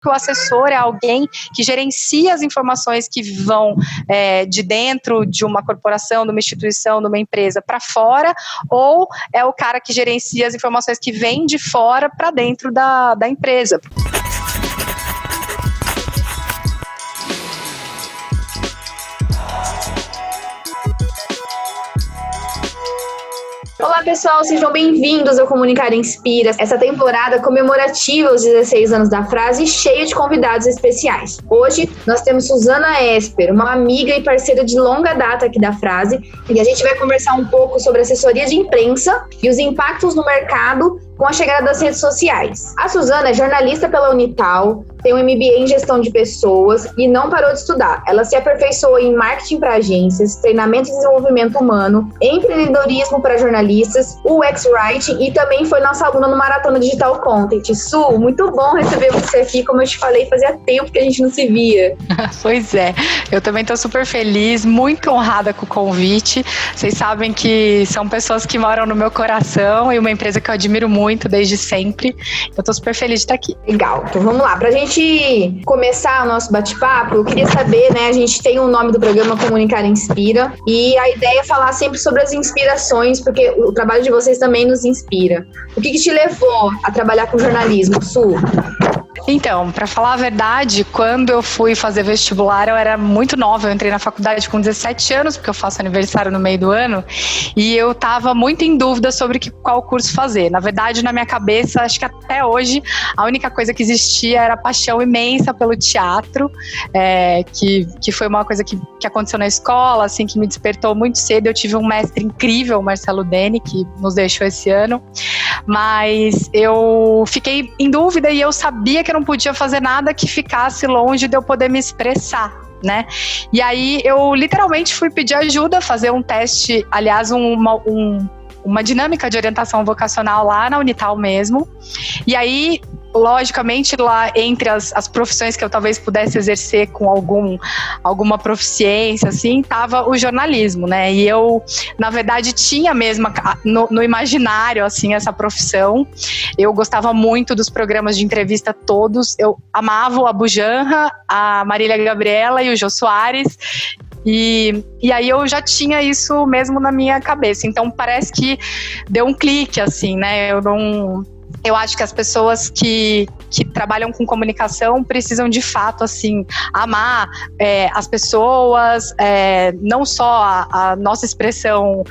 que o assessor é alguém que gerencia as informações que vão de dentro de uma corporação, de uma instituição, de uma empresa para fora, ou é o cara que gerencia as informações que vêm de fora para dentro da empresa. Olá pessoal, sejam bem-vindos ao Comunicar Inspira, essa temporada comemorativa aos 16 anos da Frase, cheia de convidados especiais. Hoje nós temos Suzana Esper, uma amiga e parceira de longa data aqui da Frase, e a gente vai conversar um pouco sobre assessoria de imprensa e os impactos no mercado com a chegada das redes sociais. A Suzana é jornalista pela Unital, tem um MBA em gestão de pessoas e não parou de estudar. Ela se aperfeiçoou em marketing para agências, treinamento e desenvolvimento humano, empreendedorismo para jornalistas, UX Writing e também foi nossa aluna no Maratona Digital Content. Su, muito bom receber você aqui. Como eu te falei, fazia tempo que a gente não se via. Pois é, eu também estou super feliz, muito honrada com o convite. Vocês sabem que são pessoas que moram no meu coração e uma empresa que eu admiro muito desde sempre. Eu tô super feliz de estar aqui. Legal, então vamos lá. Pra gente começar o nosso bate-papo, eu queria saber, né, a gente tem o nome do programa Comunicar Inspira e a ideia é falar sempre sobre as inspirações, porque o trabalho de vocês também nos inspira. O que te levou a trabalhar com jornalismo, Su? Então, para falar a verdade, quando eu fui fazer vestibular, eu era muito nova, eu entrei na faculdade com 17 anos, porque eu faço aniversário no meio do ano, e eu estava muito em dúvida sobre qual curso fazer. Na verdade, na minha cabeça, acho que até hoje, a única coisa que existia era a paixão imensa pelo teatro, que foi uma coisa que aconteceu na escola, assim, que me despertou muito cedo. Eu tive um mestre incrível, o Marcelo Deni, que nos deixou esse ano, mas eu fiquei em dúvida e eu sabia que eu não podia fazer nada que ficasse longe de eu poder me expressar, né? E aí eu literalmente fui pedir ajuda, fazer um teste, aliás, uma dinâmica de orientação vocacional lá na Unital mesmo. E aí, logicamente, lá entre as profissões que eu talvez pudesse exercer com alguma proficiência, assim, tava o jornalismo, né? E eu, na verdade, tinha mesmo no imaginário, assim, essa profissão. Eu gostava muito dos programas de entrevista todos. Eu amava o Abu Janra, a Marília Gabriela e o Jô Soares. E aí eu já tinha isso mesmo na minha cabeça. Então parece que deu um clique, assim, né? Eu acho que as pessoas que trabalham com comunicação precisam de fato, assim, amar as pessoas, não só a nossa expressão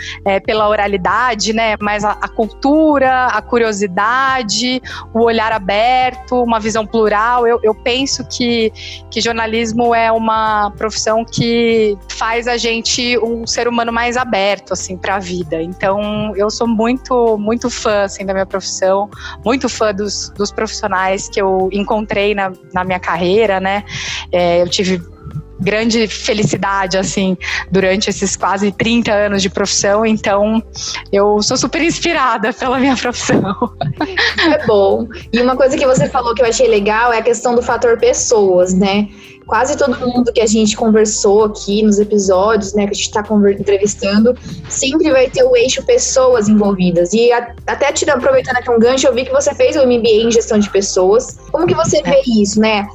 pela oralidade, né, mas a cultura, a curiosidade, o olhar aberto, uma visão plural. Eu penso que jornalismo é uma profissão que faz a gente um ser humano mais aberto, assim, para a vida. Então, eu sou muito, muito fã, assim, da minha profissão, muito fã dos profissionais que eu encontrei na minha carreira, né? Eu tive grande felicidade, assim, durante esses quase 30 anos de profissão, então eu sou super inspirada pela minha profissão. É bom. E uma coisa que você falou que eu achei legal é a questão do fator pessoas, né? Quase todo mundo que a gente conversou aqui nos episódios, né, que a gente está entrevistando, sempre vai ter o eixo pessoas envolvidas. E até aproveitando aqui um gancho, eu vi que você fez o MBA em gestão de pessoas. Como que você vê isso, né?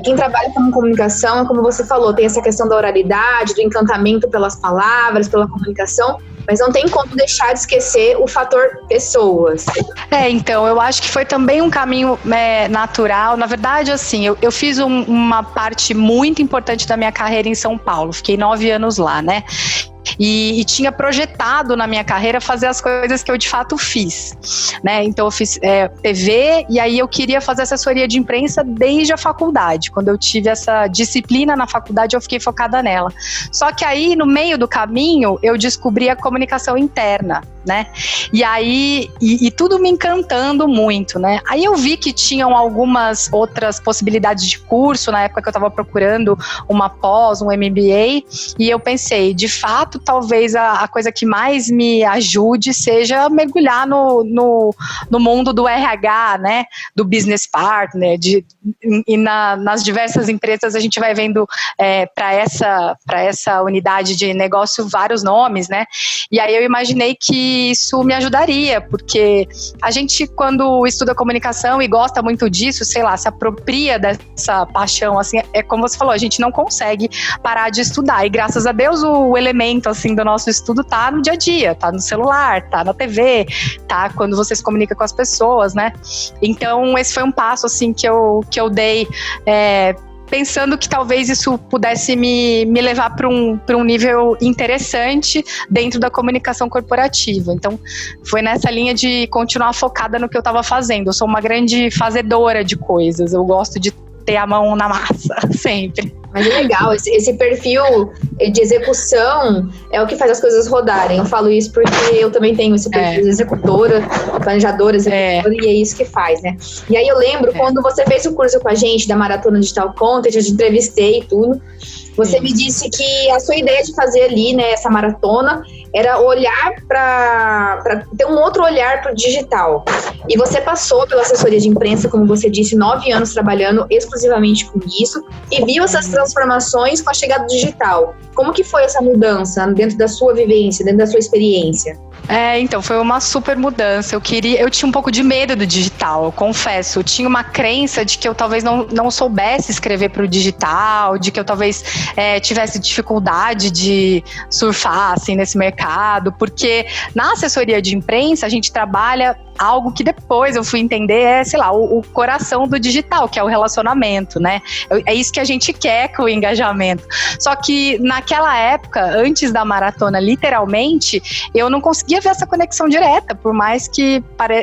Quem trabalha com comunicação, como você falou, tem essa questão da oralidade, do encantamento pelas palavras, pela comunicação, mas não tem como deixar de esquecer o fator pessoas. Então, eu acho que foi também um caminho natural. Na verdade, assim, eu fiz uma parte muito importante da minha carreira em São Paulo. Fiquei 9 anos lá, né? E tinha projetado na minha carreira fazer as coisas que eu de fato fiz, né? Então eu fiz TV e aí eu queria fazer assessoria de imprensa desde a faculdade. Quando eu tive essa disciplina na faculdade, eu fiquei focada nela. Só que aí, no meio do caminho, eu descobri a comunicação interna, né? E aí, e tudo me encantando muito, né? Aí eu vi que tinham algumas outras possibilidades de curso, na época que eu estava procurando uma pós, um MBA, e eu pensei, de fato, talvez a coisa que mais me ajude seja mergulhar no mundo do RH, né? Do business partner, nas diversas empresas a gente vai vendo para essa unidade de negócio vários nomes, né? E aí eu imaginei que que isso me ajudaria, porque a gente, quando estuda comunicação e gosta muito disso, sei lá, se apropria dessa paixão, assim, é como você falou, a gente não consegue parar de estudar, e graças a Deus o elemento, assim, do nosso estudo tá no dia a dia, tá no celular, tá na TV, tá quando você se comunica com as pessoas, né? Então, esse foi um passo, assim, que eu dei, pensando que talvez isso pudesse me levar para um nível interessante dentro da comunicação corporativa. Então, foi nessa linha de continuar focada no que eu estava fazendo. Eu sou uma grande fazedora de coisas, eu gosto de ter a mão na massa, sempre. Mas é legal, esse perfil de execução é o que faz as coisas rodarem. Eu falo isso porque eu também tenho esse perfil de executora, planejadora, executora, e é isso que faz, né? E aí eu lembro quando você fez o curso com a gente da Maratona Digital Content, eu te entrevistei e tudo, você me disse que a sua ideia de fazer ali, né, essa maratona, era olhar para ter um outro olhar para o digital. E você passou pela assessoria de imprensa, como você disse, 9 anos trabalhando exclusivamente com isso, e viu essas transformações com a chegada do digital. Como que foi essa mudança dentro da sua vivência, dentro da sua experiência? Então, foi uma super mudança. Eu tinha um pouco de medo do digital, eu confesso. Eu tinha uma crença de que eu talvez não soubesse escrever para o digital, de que eu talvez tivesse dificuldade de surfar assim, nesse mercado, porque na assessoria de imprensa a gente trabalha algo que depois eu fui entender sei lá, o coração do digital, que é o relacionamento, né? É isso que a gente quer com o engajamento. Só que naquela época, antes da maratona, literalmente, eu não conseguia ver essa conexão direta, por mais que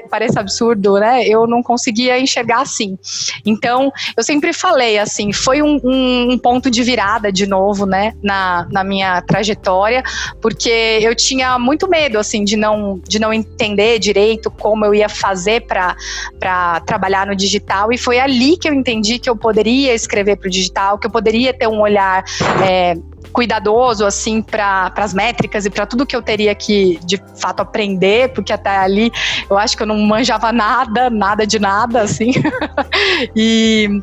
pareça absurdo, né? Eu não conseguia enxergar assim. Então, eu sempre falei assim, foi um ponto de virada de novo, né? Na minha trajetória, porque eu tinha muito medo, assim, de não entender direito como eu ia fazer para trabalhar no digital, e foi ali que eu entendi que eu poderia escrever para o digital, que eu poderia ter um olhar cuidadoso, assim, para as métricas e para tudo que eu teria que, de fato, aprender, porque até ali eu acho que eu não manjava nada de nada, assim, e...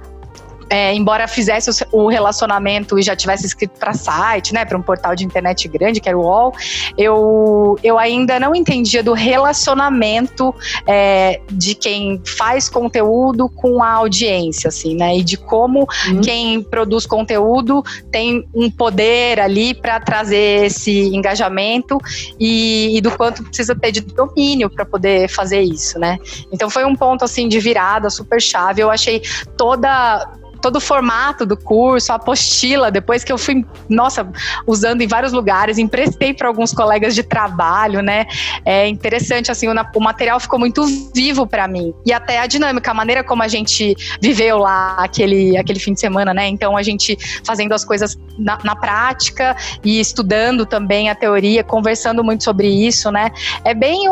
embora fizesse o relacionamento e já tivesse escrito para site, né, para um portal de internet grande, que era o UOL, eu ainda não entendia do relacionamento de quem faz conteúdo com a audiência, assim, né, e de como quem produz conteúdo tem um poder ali para trazer esse engajamento e do quanto precisa ter de domínio para poder fazer isso, né. Então foi um ponto, assim, de virada super chave. Eu achei todo o formato do curso, a apostila, depois que eu fui, usando em vários lugares, emprestei para alguns colegas de trabalho, né? É interessante, assim, o material ficou muito vivo para mim. E até a dinâmica, a maneira como a gente viveu lá aquele fim de semana, né? Então, a gente fazendo as coisas na prática e estudando também a teoria, conversando muito sobre isso, né? É bem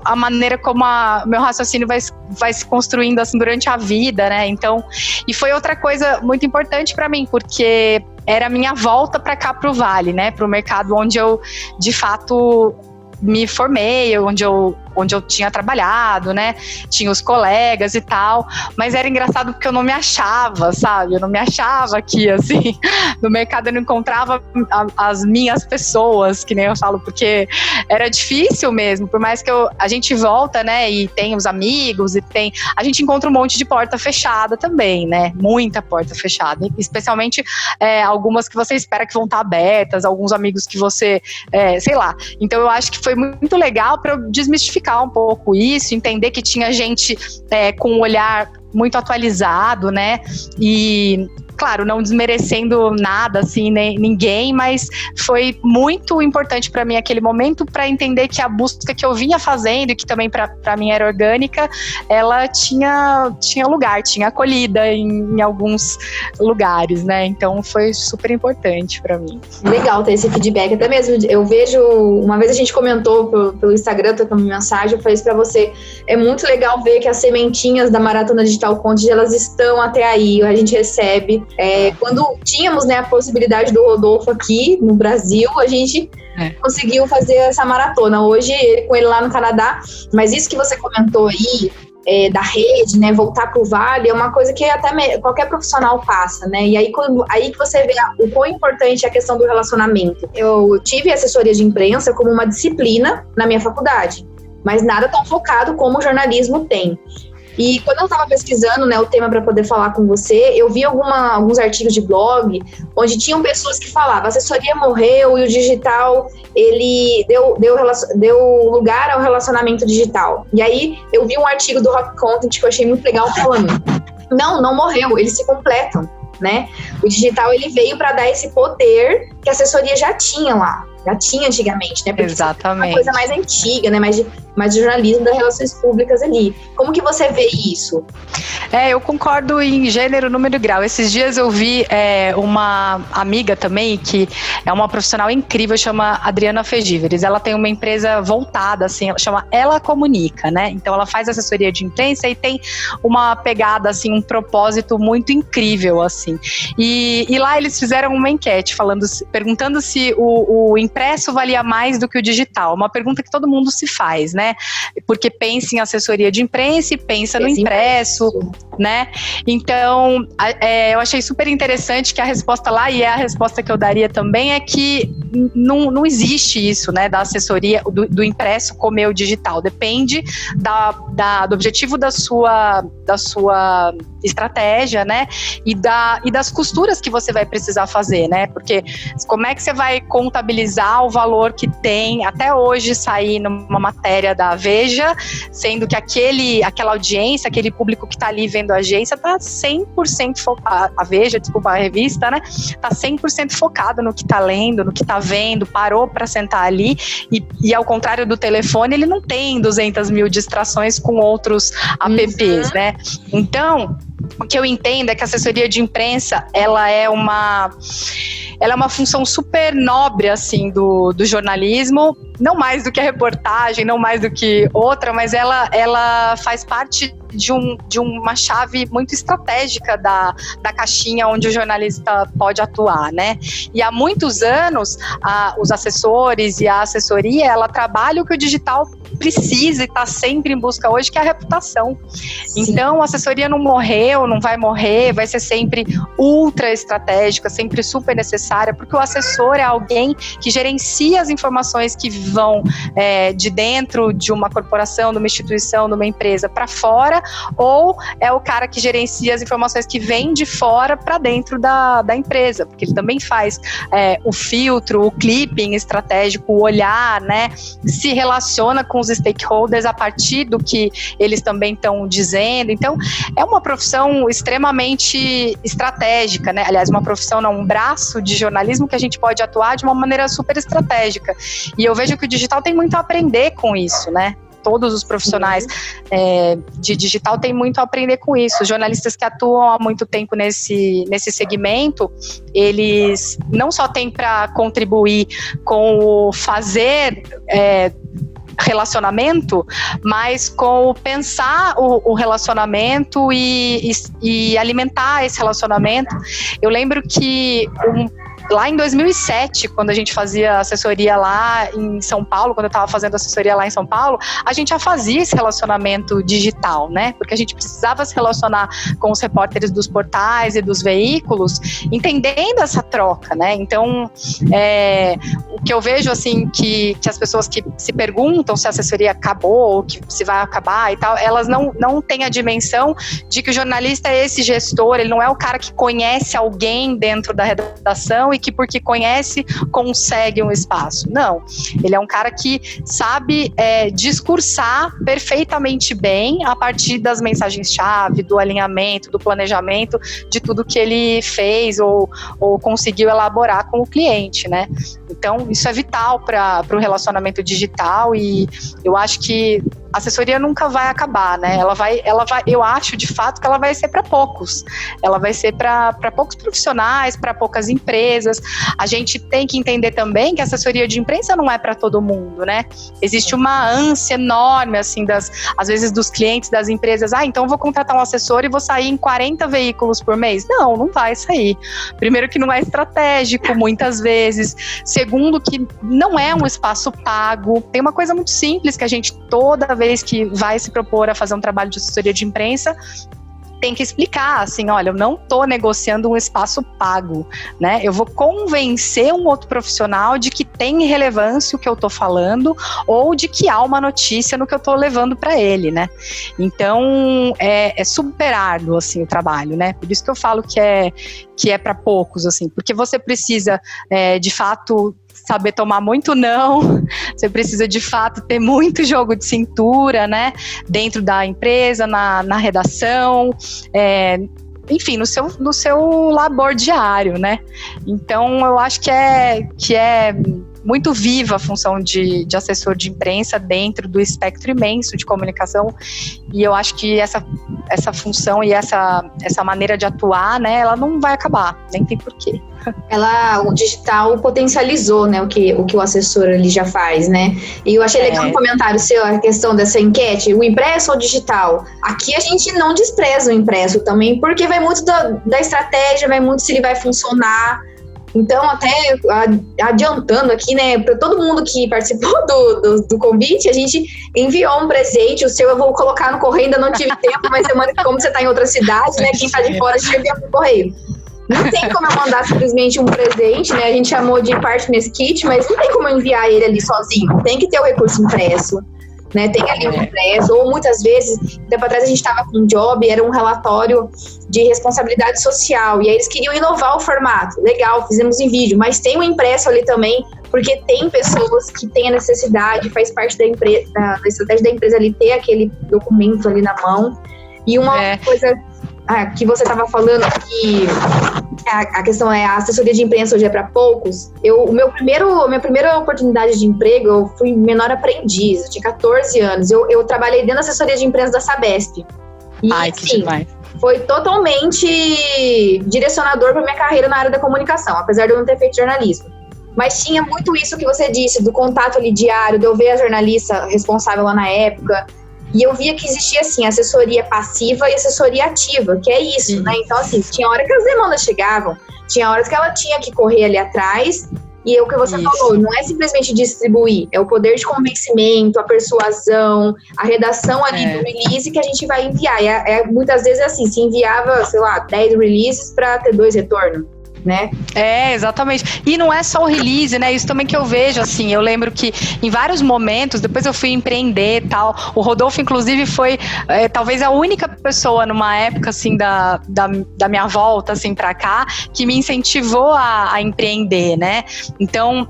a maneira como meu raciocínio vai se construindo, assim, durante a vida, né? Então, e foi outra coisa muito importante para mim, porque era a minha volta para cá, para o Vale, né, para o mercado onde eu, de fato, me formei, onde eu tinha trabalhado, né, tinha os colegas e tal, mas era engraçado porque eu não me achava, sabe, eu não me achava aqui, assim, no mercado eu não encontrava as minhas pessoas, que nem eu falo, porque era difícil mesmo, por mais que a gente volta, né, e tem os amigos, a gente encontra um monte de porta fechada também, né, muita porta fechada, especialmente algumas que você espera que vão estar abertas, alguns amigos que você, sei lá, então eu acho que foi muito legal para eu desmistificar um pouco isso, entender que tinha gente com um olhar muito atualizado, né, e claro, não desmerecendo nada, assim, nem ninguém, mas foi muito importante para mim aquele momento para entender que a busca que eu vinha fazendo e que também para mim era orgânica, ela tinha lugar, tinha acolhida em alguns lugares, né? Então foi super importante para mim. Legal ter esse feedback, até mesmo eu vejo, uma vez a gente comentou pelo Instagram, trocando mensagem, eu falei isso para você, é muito legal ver que as sementinhas da Maratona Digital Content, elas estão até aí, a gente recebe. Quando tínhamos, né, a possibilidade do Rodolfo aqui no Brasil, a gente conseguiu fazer essa maratona. Hoje, com ele lá no Canadá, mas isso que você comentou aí, da rede, né, voltar para o vale, é uma coisa que até qualquer profissional passa, né? E aí que você vê o quão importante é a questão do relacionamento. Eu tive assessoria de imprensa como uma disciplina na minha faculdade, mas nada tão focado como o jornalismo tem. E quando eu estava pesquisando, né, o tema para poder falar com você, eu vi alguns artigos de blog onde tinham pessoas que falavam: a assessoria morreu e o digital ele deu lugar ao relacionamento digital. E aí eu vi um artigo do Rock Content que eu achei muito legal falando: não morreu, eles se completam, né? O digital ele veio para dar esse poder que a assessoria já tinha lá. Já tinha antigamente, né? Porque exatamente. É uma coisa mais antiga, né? Mais de jornalismo, das relações públicas ali. Como que você vê isso? Eu concordo em gênero, número e grau. Esses dias eu vi uma amiga também, que é uma profissional incrível, chama Adriana Fegiveres. Ela tem uma empresa voltada, assim, chama Ela Comunica, né? Então ela faz assessoria de imprensa e tem uma pegada, assim, um propósito muito incrível, assim. E lá eles fizeram uma enquete perguntando se o impresso valia mais do que o digital. Uma pergunta que todo mundo se faz, né? Porque pensa em assessoria de imprensa e pensa no impresso, né? Então, eu achei super interessante que a resposta lá, e é a resposta que eu daria também, é que não existe isso, né? Da assessoria, do impresso comer o digital. Depende do objetivo da sua estratégia, né? E das costuras que você vai precisar fazer, né? Porque como é que você vai contabilizar o valor que tem até hoje sair numa matéria da Veja, sendo que aquela audiência, aquele público que está ali vendo a agência está 100% focado, a Veja, desculpa, a revista, né? Está 100% focado no que está lendo, no que está vendo, parou para sentar ali e ao contrário do telefone, ele não tem 200 mil distrações com outros apps, né? Então, o que eu entendo é que a assessoria de imprensa, ela é uma função super nobre, assim, do jornalismo, não mais do que a reportagem, não mais do que outra, mas ela faz parte de uma chave muito estratégica da caixinha onde o jornalista pode atuar, né? E há muitos anos, os assessores e a assessoria, ela trabalha o que o digital precisa e está sempre em busca hoje, que é a reputação. Sim. Então, a assessoria não morreu, não vai morrer, vai ser sempre ultra estratégica, sempre super necessária, porque o assessor é alguém que gerencia as informações que vão de dentro de uma corporação, de uma instituição, de uma empresa para fora, ou é o cara que gerencia as informações que vêm de fora para dentro da empresa, porque ele também faz o filtro, o clipping estratégico, o olhar, né? Se relaciona com os stakeholders a partir do que eles também estão dizendo. Então, é uma profissão extremamente estratégica, né? Aliás, uma profissão não, um braço de jornalismo que a gente pode atuar de uma maneira super estratégica. E eu vejo que o digital tem muito a aprender com isso, né? Todos os profissionais de digital têm muito a aprender com isso. Os jornalistas que atuam há muito tempo nesse segmento, eles não só têm para contribuir com o fazer relacionamento, mas com o pensar o relacionamento e alimentar esse relacionamento. Eu lembro que lá em 2007, quando a gente fazia assessoria lá em São Paulo, quando eu estava fazendo assessoria lá em São Paulo, a gente já fazia esse relacionamento digital, né? Porque a gente precisava se relacionar com os repórteres dos portais e dos veículos, entendendo essa troca, né? Então, o que eu vejo, assim, que as pessoas que se perguntam se a assessoria acabou ou que se vai acabar e tal, elas não têm a dimensão de que o jornalista é esse gestor, ele não é o cara que conhece alguém dentro da redação e que porque conhece, consegue um espaço. Não, ele é um cara que sabe discursar perfeitamente bem a partir das mensagens-chave, do alinhamento, do planejamento, de tudo que ele fez ou conseguiu elaborar com o cliente, né? Então, isso é vital para o relacionamento digital e eu acho que a assessoria nunca vai acabar, né? Ela vai, eu acho de fato que ela vai ser para poucos. Ela vai ser para poucos profissionais, para poucas empresas. A gente tem que entender também que a assessoria de imprensa não é para todo mundo, né? Existe uma ânsia enorme, assim, às vezes dos clientes das empresas. Então eu vou contratar um assessor e vou sair em 40 veículos por mês. Não vai sair. Primeiro que não é estratégico, muitas vezes. Segundo que não é um espaço pago. Tem uma coisa muito simples que a gente toda vez vez que vai se propor a fazer um trabalho de assessoria de imprensa, tem que explicar, assim, olha, eu não estou negociando um espaço pago, né? Eu vou convencer um outro profissional de que tem relevância o que eu estou falando ou de que há uma notícia no que eu estou levando para ele, né? Então, é super árduo, assim, o trabalho, né? Por isso que eu falo que é para poucos, assim, porque você precisa, de fato, saber tomar muito não, você precisa de fato ter muito jogo de cintura, né, dentro da empresa, na redação, enfim, no seu labor diário, né. Então eu acho que é muito viva a função de assessor de imprensa dentro do espectro imenso de comunicação, e eu acho que essa função e essa maneira de atuar, né, ela não vai acabar, nem tem porquê. O digital potencializou, né, o que o assessor ali já faz, né? E eu achei legal um comentário seu, a questão dessa enquete, o impresso ou digital? Aqui a gente não despreza o impresso também, porque vai muito da estratégia, vai muito se ele vai funcionar. Então, até adiantando aqui, né, para todo mundo que participou do convite, a gente enviou um presente, o seu eu vou colocar no correio, ainda não tive tempo, mas semana que como você está em outra cidade, né, quem está de fora, a gente envia pro correio. Não tem como eu mandar simplesmente um presente, né? A gente chamou de Partners Kit, mas não tem como eu enviar ele ali sozinho. Tem que ter o recurso impresso, né? Tem ali o impresso, ou muitas vezes, tempo atrás a gente estava com um job, era um relatório de responsabilidade social, e aí eles queriam inovar o formato. Legal, fizemos em vídeo, mas tem o impresso ali também, porque tem pessoas que têm a necessidade, faz parte da empresa, da estratégia da empresa ali, ter aquele documento ali na mão. E uma coisa que você estava falando que a questão é a assessoria de imprensa hoje é para poucos. Minha primeira oportunidade de emprego, eu fui menor aprendiz, eu tinha 14 anos. Eu trabalhei dentro da assessoria de imprensa da Sabesp. E, que demais. Foi totalmente direcionador para minha carreira na área da comunicação, apesar de eu não ter feito jornalismo. Mas tinha muito isso que você disse, do contato ali diário, de eu ver a jornalista responsável lá na época. E eu via que existia, assim, assessoria passiva e assessoria ativa, que é isso, né? Então, assim, tinha hora que as demandas chegavam, tinha horas que ela tinha que correr ali atrás, e é o que você falou, não é simplesmente distribuir, é o poder de convencimento, a persuasão, a redação ali do release que a gente vai enviar. Muitas vezes é assim, se enviava, sei lá, 10 releases para ter 2 retornos. Né? Exatamente. E não é só o release, né? Isso também que eu vejo, assim, eu lembro que em vários momentos, depois eu fui empreender e tal, o Rodolfo, inclusive, foi talvez a única pessoa numa época, assim, da minha volta, assim, pra cá, que me incentivou a empreender, né? Então,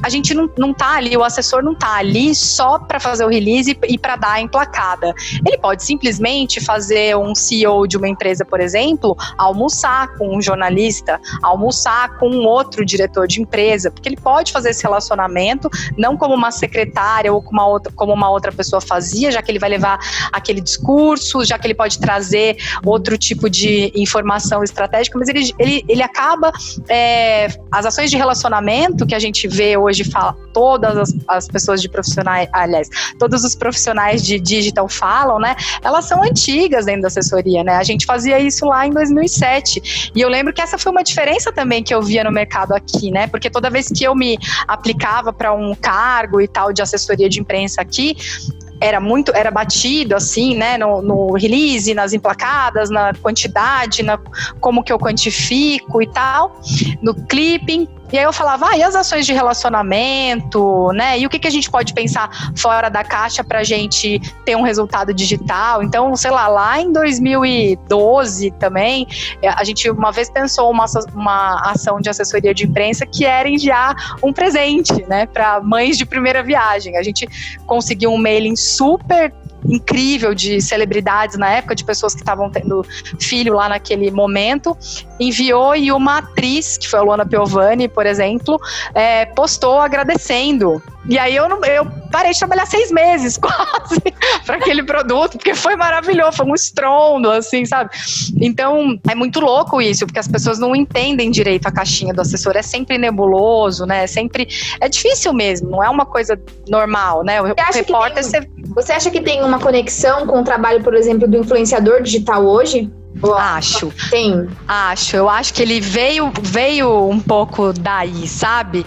a gente não tá ali, o assessor não tá ali só para fazer o release e para dar a emplacada. Ele pode simplesmente fazer um CEO de uma empresa, por exemplo, almoçar com um jornalista, almoçar com um outro diretor de empresa, porque ele pode fazer esse relacionamento, não como uma secretária ou como uma outra pessoa fazia, já que ele vai levar aquele discurso, já que ele pode trazer outro tipo de informação estratégica, mas ele acaba, as ações de relacionamento que a gente vê hoje, todas as pessoas de profissionais, aliás, todos os profissionais de digital falam, né, elas são antigas dentro da assessoria, né, a gente fazia isso lá em 2007, e eu lembro que essa foi uma diferença também que eu via no mercado aqui, né? Porque toda vez que eu me aplicava para um cargo e tal de assessoria de imprensa aqui, era batido assim, né, no release, nas emplacadas, na quantidade, como que eu quantifico e tal, no clipping. E aí eu falava, e as ações de relacionamento, né? E o que a gente pode pensar fora da caixa pra gente ter um resultado digital? Então, sei lá em 2012 também, a gente uma vez pensou uma ação de assessoria de imprensa que era enviar um presente, né? Para mães de primeira viagem. A gente conseguiu um mailing super incrível de celebridades na época, de pessoas que estavam tendo filho lá naquele momento, enviou, e uma atriz, que foi a Luana Piovani, por exemplo, postou agradecendo. E aí eu parei de trabalhar 6 meses quase para aquele produto, porque foi maravilhoso, foi um estrondo, assim, sabe? Então, é muito louco isso, porque as pessoas não entendem direito a caixinha do assessor, é sempre nebuloso, né? É difícil mesmo, não é uma coisa normal, né? O repórter... Você acha que tem uma conexão com o trabalho, por exemplo, do influenciador digital hoje? Acho. Tem. Eu acho que ele veio um pouco daí, sabe?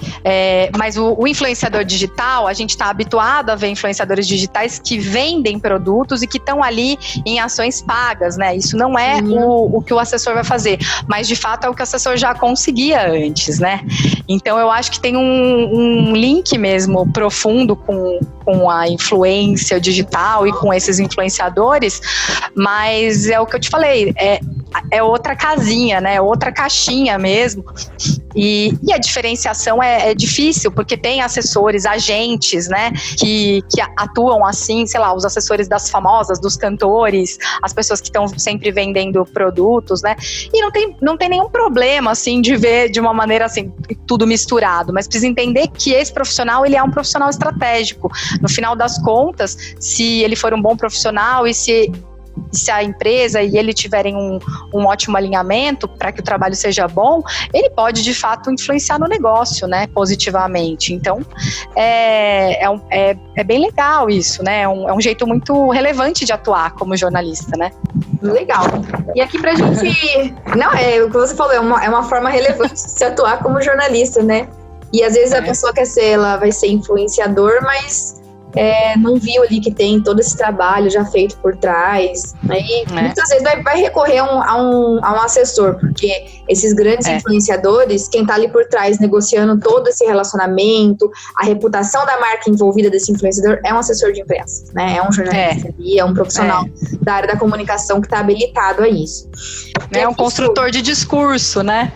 Mas o influenciador digital, a gente está habituado a ver influenciadores digitais que vendem produtos e que estão ali em ações pagas, né? Isso não é o que o assessor vai fazer, mas de fato é o que o assessor já conseguia antes, né? Então eu acho que tem um link mesmo profundo com a influência digital e com esses influenciadores, mas é o que eu te falei, é outra casinha, né? Outra caixinha mesmo. E a diferenciação é difícil, porque tem assessores, agentes, né? Que atuam assim, sei lá, os assessores das famosas, dos cantores, as pessoas que estão sempre vendendo produtos, né? E não tem nenhum problema, assim, de ver de uma maneira, assim, tudo misturado, mas precisa entender que esse profissional, ele é um profissional estratégico. No final das contas, se ele for um bom profissional e se a empresa e ele tiverem um ótimo alinhamento para que o trabalho seja bom, ele pode de fato influenciar no negócio, né, positivamente. Então é bem legal isso, né? É um jeito muito relevante de atuar como jornalista, né? Legal. E aqui pra gente... Não, o que você falou, é uma forma relevante de se atuar como jornalista, né? E às vezes a pessoa quer ser, ela vai ser influenciador, mas não viu ali que tem todo esse trabalho já feito por trás. Aí muitas vezes vai recorrer a um assessor, porque esses grandes influenciadores, quem tá ali por trás negociando todo esse relacionamento, a reputação da marca envolvida desse influenciador é um assessor de imprensa, né? É um jornalista ali, é um profissional da área da comunicação que tá habilitado a isso. É um construtor de discurso, né?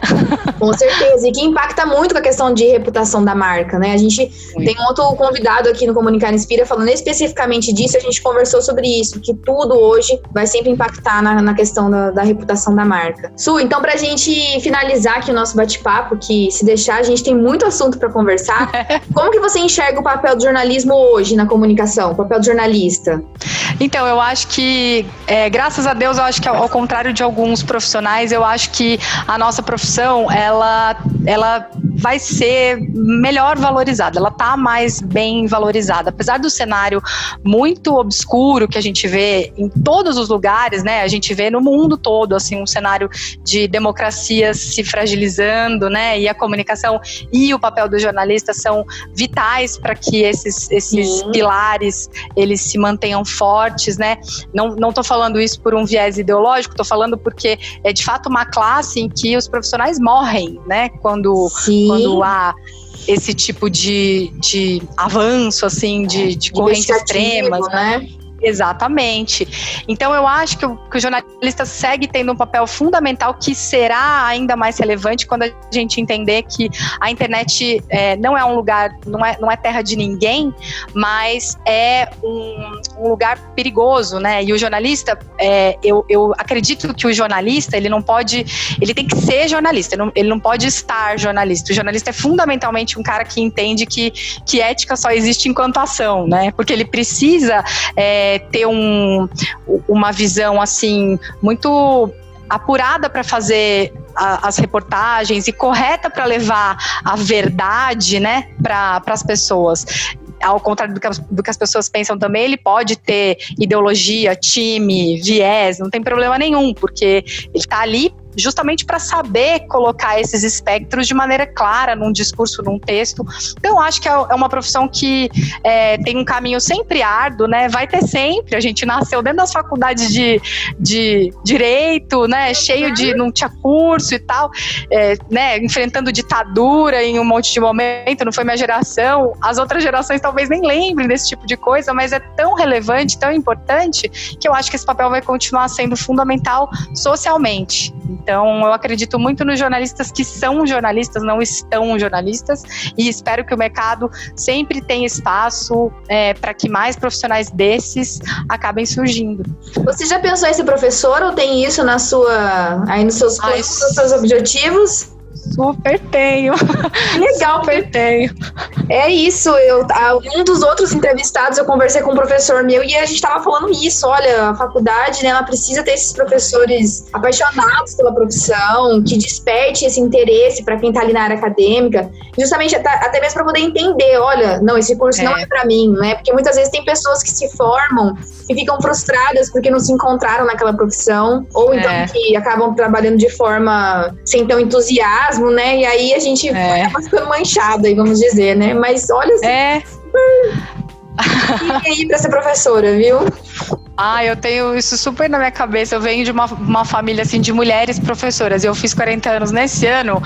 Com certeza, e que impacta muito com a questão de reputação da marca, né? A gente tem um outro convidado aqui no Comunicar Inspira falando especificamente disso, a gente conversou sobre isso, que tudo hoje vai sempre impactar na questão da reputação da marca. Su, então pra gente finalizar aqui o nosso bate-papo, que se deixar, a gente tem muito assunto pra conversar, como que você enxerga o papel do jornalismo hoje na comunicação, o papel do jornalista? Então, eu acho que, graças a Deus, eu acho que ao contrário de alguns profissionais, eu acho que a nossa profissão, ela vai ser melhor valorizada, ela tá mais bem valorizada, apesar do cenário muito obscuro que a gente vê em todos os lugares, né, a gente vê no mundo todo, assim, um cenário de democracias se fragilizando, né, e a comunicação e o papel do jornalista são vitais para que esses pilares, eles se mantenham fortes, né, não tô falando isso por um viés ideológico, tô falando porque é de fato uma classe em que os profissionais morrem, né, quando há esse tipo de avanço, assim, de correntes extremas, né? Exatamente. Então eu acho que o jornalista segue tendo um papel fundamental que será ainda mais relevante quando a gente entender que a internet não é um lugar, não é terra de ninguém, mas é um lugar perigoso, né? E o jornalista, eu acredito que o jornalista, ele tem que ser jornalista, ele não pode estar jornalista. O jornalista é fundamentalmente um cara que entende que ética só existe enquanto ação, né? Porque ele precisa ter uma visão assim muito apurada para fazer as reportagens e correta para levar a verdade, né, para as pessoas. Ao contrário do que as pessoas pensam também, ele pode ter ideologia, time, viés, não tem problema nenhum, porque ele está ali justamente para saber colocar esses espectros de maneira clara num discurso, num texto. Então, eu acho que é uma profissão que tem um caminho sempre árduo, né? Vai ter sempre. A gente nasceu dentro das faculdades de direito, né? Cheio de... não tinha curso e tal, né? Enfrentando ditadura em um monte de momento, não foi minha geração. As outras gerações talvez nem lembrem desse tipo de coisa, mas é tão relevante, tão importante, que eu acho que esse papel vai continuar sendo fundamental socialmente. Então, eu acredito muito nos jornalistas que são jornalistas, não estão jornalistas, e espero que o mercado sempre tenha espaço para que mais profissionais desses acabem surgindo. Você já pensou em ser professor ou tem isso nos seus planos, nos seus objetivos? Super tenho. Legal. Super tenho. É isso, um dos outros entrevistados, eu conversei com um professor meu e a gente estava falando isso, olha, a faculdade, né, ela precisa ter esses professores apaixonados pela profissão, que desperte esse interesse para quem está ali na área acadêmica, justamente até mesmo para poder entender, olha, não, esse curso não é para mim, né, porque muitas vezes tem pessoas que se formam e ficam frustradas porque não se encontraram naquela profissão, ou então que acabam trabalhando de forma sem tão entusiasmo, né, e aí a gente acaba ficando manchado aí, vamos dizer, né, mas olha, e aí pra ser professora, viu? Eu tenho isso super na minha cabeça. Eu venho de uma família assim de mulheres professoras. Eu fiz 40 anos nesse ano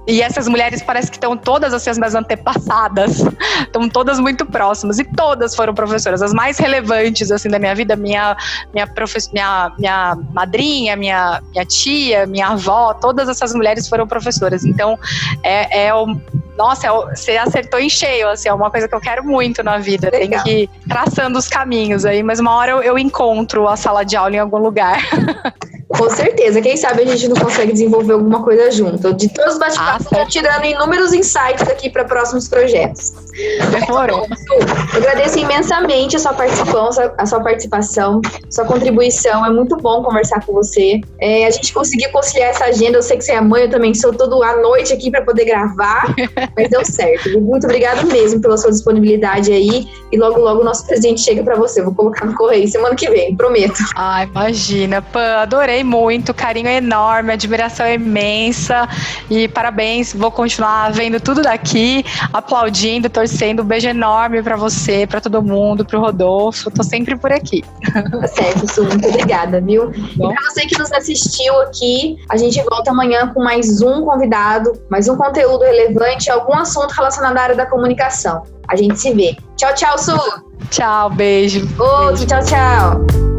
e essas mulheres parece que estão todas assim, as minhas antepassadas, estão todas muito próximas e todas foram professoras. As mais relevantes assim da minha vida, minha madrinha, minha tia, minha avó, todas essas mulheres foram professoras. Então nossa, você acertou em cheio, assim, é uma coisa que eu quero muito na vida. Legal. Tem que ir traçando os caminhos aí, mas uma hora eu encontro a sala de aula em algum lugar. Com certeza, quem sabe a gente não consegue desenvolver alguma coisa junto. De todos os bate-papos, estou tirando inúmeros insights aqui para próximos projetos. Demorou. Eu agradeço imensamente a sua participação, sua contribuição. É muito bom conversar com você. A gente conseguiu conciliar essa agenda. Eu sei que você é mãe, eu também sou toda a noite aqui para poder gravar, mas deu certo. Muito obrigada mesmo pela sua disponibilidade aí. E logo, logo o nosso presente chega para você. Vou colocar no correio semana que vem, prometo. Imagina, Pan, adorei muito. Carinho enorme, admiração imensa. E parabéns. Vou continuar vendo tudo daqui, aplaudindo, torcendo. Um beijo enorme pra você, pra todo mundo, pro Rodolfo. Tô sempre por aqui. Tá certo, Su. Muito obrigada, viu? Bom. E pra você que nos assistiu aqui, a gente volta amanhã com mais um convidado, mais um conteúdo relevante, algum assunto relacionado à área da comunicação. A gente se vê. Tchau, tchau, Su. Tchau, beijo. Outro, tchau, tchau.